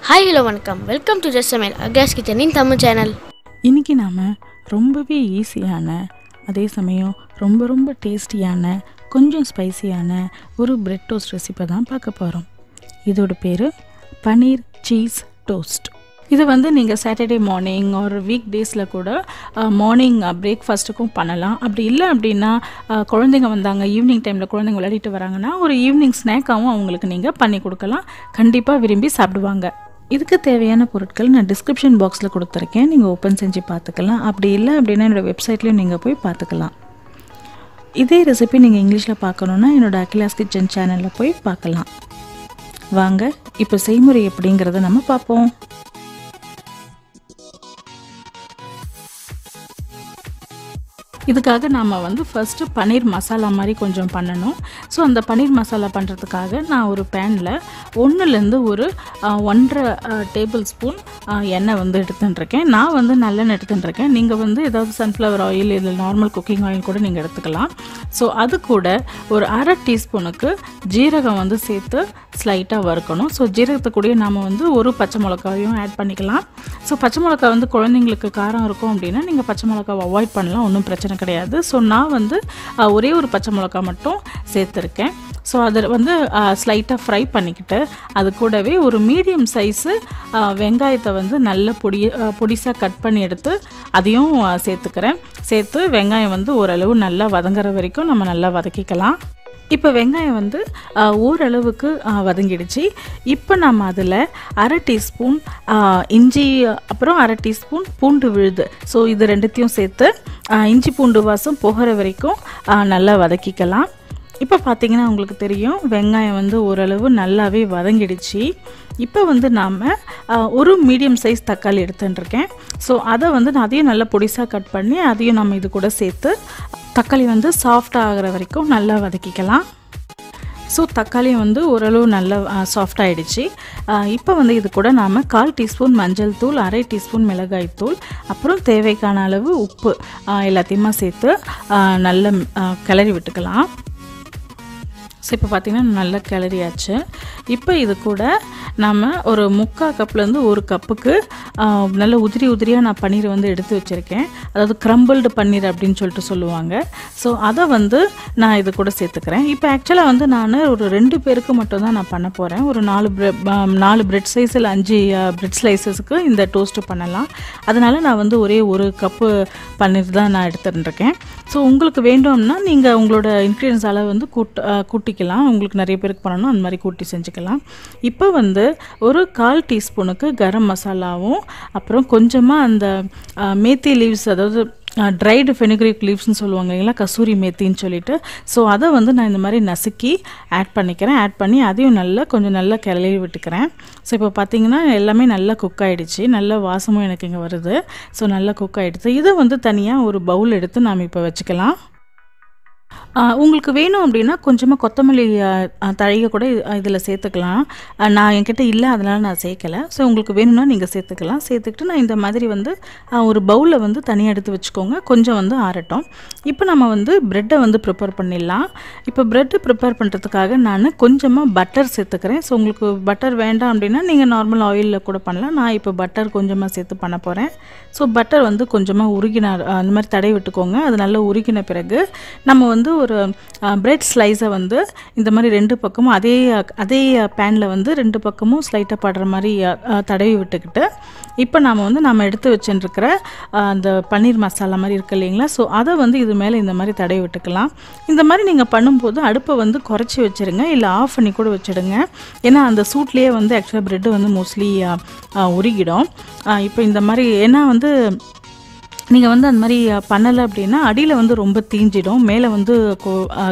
Hi hello வணக்கம், welcome to just சமையல் Akash கிச்சனின் Tamil channel. இன்றைக்கி நாம் ரொம்பவே ஈஸியான, அதே சமயம் ரொம்ப டேஸ்டியான, கொஞ்சம் ஸ்பைசியான ஒரு பிரெட் டோஸ்ட் ரெசிப்பை தான் பார்க்க போகிறோம். இதோட பேர் பன்னீர் சீஸ் டோஸ்ட். இது நீங்கள் சாட்டர்டே மார்னிங் ஒரு வீக் டேஸில் கூட மார்னிங் பிரேக்ஃபாஸ்ட்டுக்கும் பண்ணலாம். அப்படி இல்லை அப்படின்னா குழந்தைங்க வந்தாங்க, ஈவினிங் டைமில் குழந்தைங்க விளையாடிட்டு வராங்கன்னா ஒரு ஈவினிங் ஸ்நாக்காகவும் அவங்களுக்கு நீங்கள் பண்ணி கொடுக்கலாம். கண்டிப்பாக விரும்பி சாப்பிடுவாங்க. இதுக்கு தேவையான பொருட்கள் நான் டிஸ்கிரிப்ஷன் பாக்ஸில் கொடுத்துருக்கேன், நீங்கள் ஓப்பன் செஞ்சு பார்த்துக்கலாம். அப்படி இல்லை அப்படின்னா என்னோடய வெப்சைட்லேயும் நீங்கள் போய் பார்த்துக்கலாம். இதே ரெசிபி நீங்கள் இங்கிலீஷில் பார்க்கணுன்னா என்னோடய அகிலாஸ் கிச்சன் சேனலில் போய் பார்க்கலாம். வாங்க இப்போ செய்முறை எப்படிங்கிறத நம்ம பார்ப்போம். இதுக்காக நாம் ஃபஸ்ட்டு பன்னீர் மசாலா மாதிரி கொஞ்சம் பண்ணணும். ஸோ அந்த பன்னீர் மசாலா பண்ணுறதுக்காக நான் ஒரு பேனில் 1லேருந்து ஒரு 1.5 டேபிள் ஸ்பூன் எண்ணெய் எடுத்துட்டுருக்கேன். நான் நல்லெண்ணெய் எடுத்துட்டுருக்கேன். நீங்கள் ஏதாவது சன்ஃப்ளவர் ஆயில் இல்லை நார்மல் குக்கிங் ஆயில் கூட நீங்கள் எடுத்துக்கலாம். ஸோ அது கூட ஒரு 1/2 டீஸ்பூனுக்கு ஜீரகம் சேர்த்து ஸ்லைட்டாக வறுக்கணும். ஸோ ஜீரகத்தை கூட நாம் ஒரு பச்சை மிளகாயும் ஆட் பண்ணிக்கலாம். ஸோ பச்சை மிளகா குழந்தைங்களுக்கு காரம் இருக்கும் அப்படின்னா நீங்கள் பச்சை மிளகாவை அவாய்ட் பண்ணலாம், ஒன்றும் பிரச்சனை கிடையாது. ஸோ நான் ஒரே ஒரு பச்சை மிளகா மட்டும் சேர்த்துருக்கேன். ஸோ அதை ஸ்லைட்டாக ஃப்ரை பண்ணிக்கிட்டு அது கூடவே ஒரு மீடியம் சைஸு வெங்காயத்தை நல்ல பொடிசாக கட் பண்ணி எடுத்து அதையும் சேர்த்துக்கிறேன். சேர்த்து வெங்காயம் ஓரளவு நல்லா வதங்குற வரைக்கும் நம்ம நல்லா வதக்கிக்கலாம். இப்போ வெங்காயம் ஓரளவுக்கு வதங்கிடுச்சு. இப்போ நம்ம அதில் 1/2 டீஸ்பூன் இஞ்சி, அப்புறம் 1/2 டீஸ்பூன் பூண்டு விழுது. ஸோ இது ரெண்டுத்தையும் சேர்த்து இஞ்சி பூண்டு வாசம் போகிற வரைக்கும் நல்லா வதக்கிக்கலாம். இப்போ பார்த்தீங்கன்னா உங்களுக்கு தெரியும், வெங்காயம் ஓரளவு நல்லாவே வதங்கிடுச்சு. இப்போ நாம் ஒரு மீடியம் சைஸ் தக்காளி எடுத்துட்டுருக்கேன். ஸோ அதை நான் அதையும் நல்லா பொடிசாக கட் பண்ணி அதையும் நம்ம இது கூட சேர்த்து தக்காளி சாஃப்டாக ஆகிற வரைக்கும் நல்லா வதக்கிக்கலாம். ஸோ தக்காளி ஓரளவு நல்லா சாஃப்ட் ஆகிடுச்சு. இப்போ இது கூட நாம் 1/4 டீஸ்பூன் மஞ்சள் தூள், 1/2 டீஸ்பூன் மிளகாய் தூள், அப்புறம் தேவைக்கான அளவு உப்பு எல்லாத்தையுமா சேர்த்து நல்லா கிளறி விட்டுக்கலாம். ஸோ இப்போ பார்த்திங்கன்னா நல்லா கிளறியாச்சு. இப்போ இது கூட நம்ம ஒரு 3/4 கப்லேருந்து 1 கப்புக்கு நல்ல உதிரியாக நான் பன்னீர் எடுத்து வச்சுருக்கேன். அதாவது க்ரம்பிள்டு பன்னீர் அப்படின்னு சொல்லிட்டு சொல்லுவாங்க. ஸோ அதை நான் இது கூட சேர்த்துக்கிறேன். இப்போ ஆக்சுவலாக நான் ஒரு 2 பேருக்கு மட்டும்தான் நான் பண்ண போகிறேன். ஒரு 4 பிரெட் சைஸ் இல்லை 5 பிரெட் ஸ்லைசஸுக்கு இந்த டோஸ்ட்டு பண்ணலாம். அதனால் நான் ஒரே 1 கப்பு பன்னீர் தான் நான் எடுத்துட்டுருக்கேன். ஸோ உங்களுக்கு வேண்டும்னா நீங்கள் உங்களோட இன்க்ரீடியன்ஸ் அளவு கூட்டிக்கலாம். உங்களுக்கு நிறைய பேருக்கு பண்ணணும், அந்த மாதிரி கூட்டி செஞ்சுக்கலாம். இப்போ ஒரு 1/4 டீஸ்பூனுக்கு கரம் மசாலாவும், அப்புறம் கொஞ்சமாக அந்த மேத்தி லீவ்ஸ், அதாவது ட்ரைடு ஃபெனுக்ரிக் லீவ்ஸ்னு சொல்லுவாங்க இல்லைங்களா, கசூரி மேத்தின்னு சொல்லிட்டு. ஸோ அதை நான் இந்த மாதிரி நசுக்கி ஆட் பண்ணிக்கிறேன். ஆட் பண்ணி அதையும் கொஞ்சம் நல்லா கிளறி விட்டுக்கிறேன். ஸோ இப்போ பார்த்தீங்கன்னா எல்லாமே நல்லா குக் ஆகிடுச்சு. நல்ல வாசமும் எனக்கு இங்கே வருது. ஸோ நல்லா குக் ஆகிடுச்சு. இதை தனியாக ஒரு பவுல் எடுத்து நாம் இப்போ வச்சுக்கலாம். உங்களுக்கு வேணும் அப்படின்னா கொஞ்சமாக கொத்தமல்லி தழையை கூட இதில் சேர்த்துக்கலாம். நான் என்கிட்ட இல்லை, அதனால் நான் சேர்க்கலை. ஸோ உங்களுக்கு வேணும்னா நீங்கள் சேர்த்துக்கலாம். சேர்த்துக்கிட்டு நான் இந்த மாதிரி ஒரு பவுலில் தனியாக எடுத்து வச்சுக்கோங்க. கொஞ்சம் ஆறட்டும். இப்போ நம்ம ப்ரெட்டை ப்ரிப்பேர் பண்ணிடலாம். இப்போ ப்ரெட்டு ப்ரிப்பேர் பண்ணுறதுக்காக நான் கொஞ்சமாக பட்டர் சேர்த்துக்கிறேன். ஸோ உங்களுக்கு பட்டர் வேண்டாம் அப்படின்னா நீங்கள் நார்மல் ஆயிலில் கூட பண்ணலாம். நான் இப்போ பட்டர் கொஞ்சமாக சேர்த்து பண்ண போகிறேன். ஸோ பட்டர் கொஞ்சமாக உருகின அந்த மாதிரி தடவி விட்டுக்கோங்க. அது நல்லா உருகின பிறகு நம்ம ஒரு பிரெட் ஸ்லைஸை இந்த மாதிரி 2 பக்கமும் அதே பேனில் 2 பக்கமும் ஸ்லைட்டாக படுற மாதிரி தடவி விட்டுக்கிட்டு இப்போ நம்ம எடுத்து வச்சுருக்கிற அந்த பன்னீர் மசாலா மாதிரி இருக்குது இல்லைங்களா. ஸோ அதை இது மேலே இந்த மாதிரி தடவி விட்டுக்கலாம். இந்த மாதிரி நீங்கள் பண்ணும்போது அடுப்பை குறைச்சி வச்சுருங்க, இல்லை ஆஃப் பண்ணி கூட வச்சுடுங்க. ஏன்னா அந்த சூட்லேயே ஆக்சுவலாக ப்ரெட்டு மோஸ்ட்லி உருகிடும். இப்போ இந்த மாதிரி ஏன்னா நீங்கள் அந்த மாதிரி பண்ணலை அப்படின்னா அடியில் ரொம்ப தீஞ்சிடும். மேலே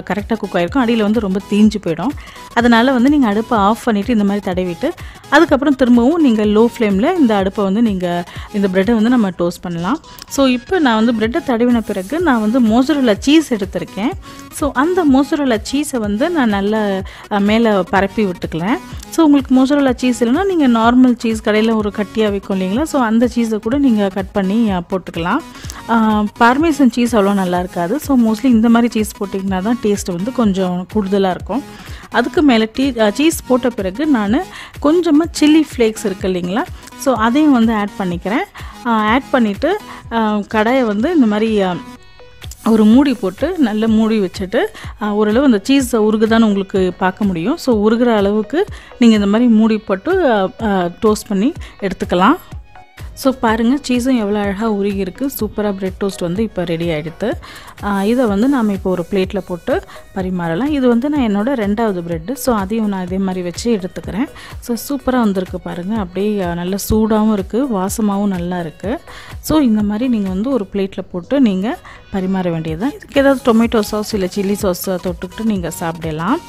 கரெக்டாக குக் ஆகிருக்கும், அடியில் ரொம்ப தீஞ்சு போயிடும். அதனால் நீங்கள் அடுப்பை ஆஃப் பண்ணிவிட்டு இந்த மாதிரி தடவிட்டு அதுக்கப்புறம் திரும்பவும் நீங்கள் லோ ஃப்ளேமில் இந்த அடுப்பை நீங்கள் இந்த ப்ரெட்டை நம்ம டோஸ்ட் பண்ணலாம். ஸோ இப்போ நான் ப்ரெட்டை தடவின பிறகு நான் மோசரல்லா சீஸ் எடுத்திருக்கேன். ஸோ அந்த மோசரல்லா சீஸை நான் நல்லா மேலே பரப்பி விட்டுக்கலாம். ஸோ உங்களுக்கு மோசரல்லா சீஸ் இல்லைன்னா நீங்கள் நார்மல் சீஸ் கடையில் ஒரு கட்டியாக விற்கும் இல்லைங்களா, ஸோ அந்த சீஸை கூட நீங்கள் கட் பண்ணி போட்டுக்கலாம். பார்மேசன் சீஸ் அவ்வளோ நல்லா இருக்காது. ஸோ மோஸ்ட்லி இந்த மாதிரி சீஸ் போட்டிங்கன்னா தான் டேஸ்ட் கொஞ்சம் கூடுதலாக இருக்கும். அதுக்கு மேலே சீஸ் போட்ட பிறகு நான் கொஞ்சமாக சில்லி ஃப்ளேக்ஸ் இருக்குது இல்லைங்களா, ஸோ அதையும் வந்து ஆட் பண்ணிக்கிறேன். ஆட் பண்ணிவிட்டு கடாயை வந்து இந்த மாதிரி ஒரு மூடி போட்டு நல்ல மூடி வச்சுட்டு ஓரளவு அந்த சீஸ் உருகுதான்னு உங்களுக்கு பார்க்க முடியும். ஸோ உருகிற அளவுக்கு நீங்கள் இந்த மாதிரி மூடி போட்டு டோஸ்ட் பண்ணி எடுத்துக்கலாம். ஸோ பாருங்கள், சீஸும் எவ்வளோ அழகாக உருகி இருக்குது. சூப்பராக பிரெட் டோஸ்ட் வந்து இப்போ ரெடி ஆகிடுது. இதை வந்து நாம் இப்போ ஒரு பிளேட்டில் போட்டு பரிமாறலாம். இது வந்து நான் என்னோடய 2வது ப்ரெட்டு, ஸோ அதையும் நான் இதே மாதிரி வச்சு எடுத்துக்கிறேன். ஸோ சூப்பராக வந்திருக்கு பாருங்கள், அப்படியே நல்ல சூடாகவும் இருக்குது, வாசமாகவும் நல்லா இருக்குது. ஸோ இந்த மாதிரி நீங்கள் வந்து ஒரு பிளேட்டில் போட்டு நீங்கள் பரிமாற வேண்டியது தான். இதுக்கு ஏதாவது டொமேட்டோ சாஸ் இல்லை சில்லி சாஸ் தொட்டுக்கிட்டு நீங்கள் சாப்பிடலாம்.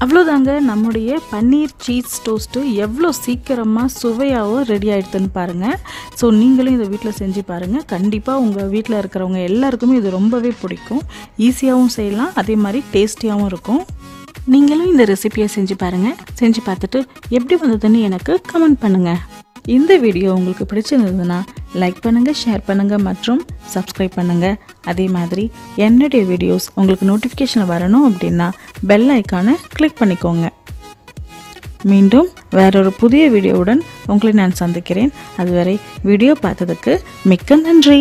அவ்வளோதாங்க, நம்முடைய பன்னீர் சீஸ் டோஸ்ட்டு எவ்வளோ சீக்கிரமாக சுவையாகவும் ரெடி ஆகிடுதுன்னு பாருங்கள். ஸோ நீங்களும் இதை வீட்டில் செஞ்சு பாருங்கள். கண்டிப்பாக உங்கள் வீட்டில் இருக்கிறவங்க எல்லாருக்குமே இது ரொம்பவே பிடிக்கும். ஈஸியாகவும் செய்யலாம், அதே மாதிரி டேஸ்டியாகவும் இருக்கும். நீங்களும் இந்த ரெசிபியை செஞ்சு பாருங்கள். செஞ்சு பார்த்துட்டு எப்படி வந்ததுன்னு எனக்கு கமெண்ட் பண்ணுங்கள். இந்த வீடியோ உங்களுக்கு பிடிச்சிருந்ததுன்னா லைக் பண்ணுங்கள், ஷேர் பண்ணுங்கள் மற்றும் சப்ஸ்கிரைப் பண்ணுங்கள். அதே மாதிரி என்னுடைய வீடியோஸ் உங்களுக்கு நோட்டிஃபிகேஷன் வரணும் அப்படின்னா பெல் ஐக்கானை கிளிக் பண்ணிக்கோங்க. மீண்டும் வேறொரு புதிய வீடியோவுடன் உங்களை நான் சந்திக்கிறேன். அதுவரை வீடியோ பார்த்ததுக்கு மிக்க நன்றி.